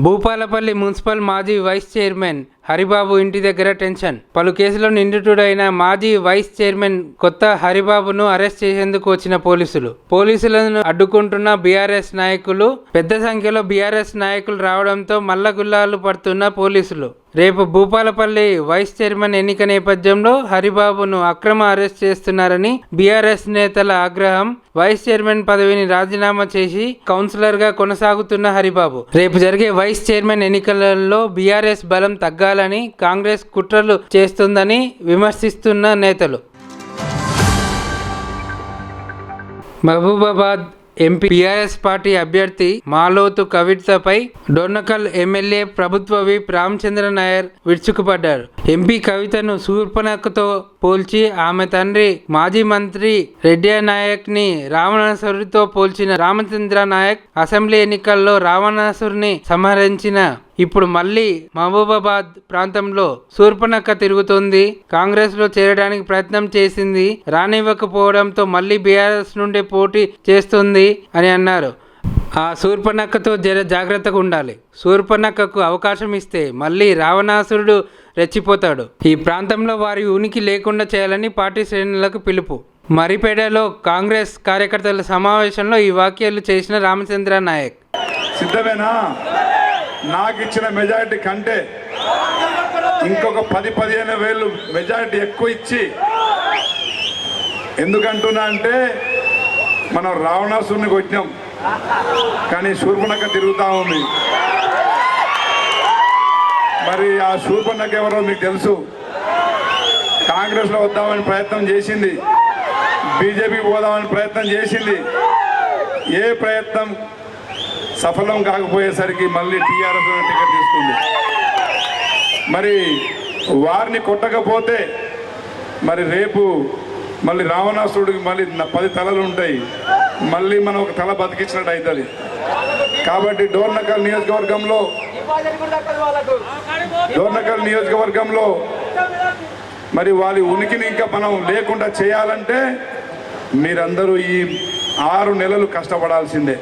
Bhupalpally municipal మాజీ vice chairman Haribabu ఇంటి దగ్గర టెన్షన్. పలు కేసులో నిందితుడైన మాజీ వైస్ చైర్మన్ కొత్త హరిబాబును అరెస్ట్ చేసేందుకు వచ్చిన పోలీసులను అడ్డుకుంటున్న బీఆర్ఎస్ నాయకులు. పెద్ద సంఖ్యలో బీఆర్ఎస్ నాయకులు రావడంతో మల్లగుల్లాలు పడుతున్న పోలీసులు. రేపు భూపాలపల్లి వైస్ చైర్మన్ ఎన్నిక నేపథ్యంలో హరిబాబును అక్రమ అరెస్ట్ చేస్తున్నారని బీఆర్ఎస్ నేతల ఆగ్రహం. వైస్ చైర్మన్ పదవిని రాజీనామా చేసి కౌన్సిలర్ గా కొనసాగుతున్న హరిబాబు రేపు జరిగే వైస్ చైర్మన్ ఎన్నికలలో బీఆర్ఎస్ బలం తగ్గాలని కాంగ్రెస్ కుట్రలు చేస్తుందని విమర్శిస్తున్న నేతలు. మహబూబాబాద్ ఎంపీ బీఆర్ఎస్ పార్టీ అభ్యర్థి మాలోతు కవితపై డొర్నకల్ ఎమ్మెల్యే ప్రభుత్వ విప్ రామచంద్ర నాయర్ విరుచుకుపడ్డారు. ఎంపీ కవితను శూర్పణఖతో పోల్చి ఆమె తండ్రి మాజీ మంత్రి రెడ్డి నాయక్ ని రావణాసురుడితో పోల్చిన రామచంద్ర నాయక్ అసెంబ్లీ ఎన్నికల్లో రావణాసురుని సంహరించిన ఇప్పుడు మళ్ళీ మహబూబాబాద్ ప్రాంతంలో శూర్పణఖ తిరుగుతోంది. కాంగ్రెస్ లో చేరడానికి ప్రయత్నం చేసింది, రానివ్వకపోవడంతో మళ్ళీ బీఆర్ఎస్ నుండి పోటీ చేస్తుంది అని అన్నారు. ఆ శూర్పణఖతో జాగ్రత్తగా ఉండాలి. శూర్పణఖకు అవకాశం ఇస్తే మళ్ళీ రావణాసురుడు రెచ్చిపోతాడు. ఈ ప్రాంతంలో వారి ఉనికి లేకుండా చేయాలని పార్టీ శ్రేణులకు పిలుపు. మరిపేడలో కాంగ్రెస్ కార్యకర్తల సమావేశంలో ఈ వ్యాఖ్యలు చేసిన రామచంద్ర నాయక్. సిద్ధమేనా? నాకు ఇచ్చిన మెజారిటీ కంటే ఇంకొక 10-15 వేలు మెజారిటీ ఎక్కువ ఇచ్చి, ఎందుకంటున్నా అంటే మనం రావణాసురుని కొట్టినాం, కానీ శూర్పణఖ తిరుగుతూ ఉంది. మరి ఆ శూర్పణఖ ఎవరో మీకు తెలుసు. కాంగ్రెస్లో వద్దామని ప్రయత్నం చేసింది, బీజేపీకి పోదామని ప్రయత్నం చేసింది. ఏ ప్రయత్నం సఫలం కాకపోయేసరికి మళ్ళీ టీఆర్ఎస్ టికెట్ తీసుకుంది. మరి వారిని కొట్టకపోతే మరి రేపు మళ్ళీ రావణాసురుడికి మళ్ళీ 10 తలలు ఉంటాయి, మళ్ళీ మనం ఒక తల బతికించినట్టు అవుతుంది. కాబట్టి డోర్నకల్ నియోజకవర్గంలో మరి వాళ్ళ ఉనికిని ఇంకా మనం లేకుండా చేయాలంటే మీరందరూ ఈ 6 నెలలు కష్టపడాల్సిందే.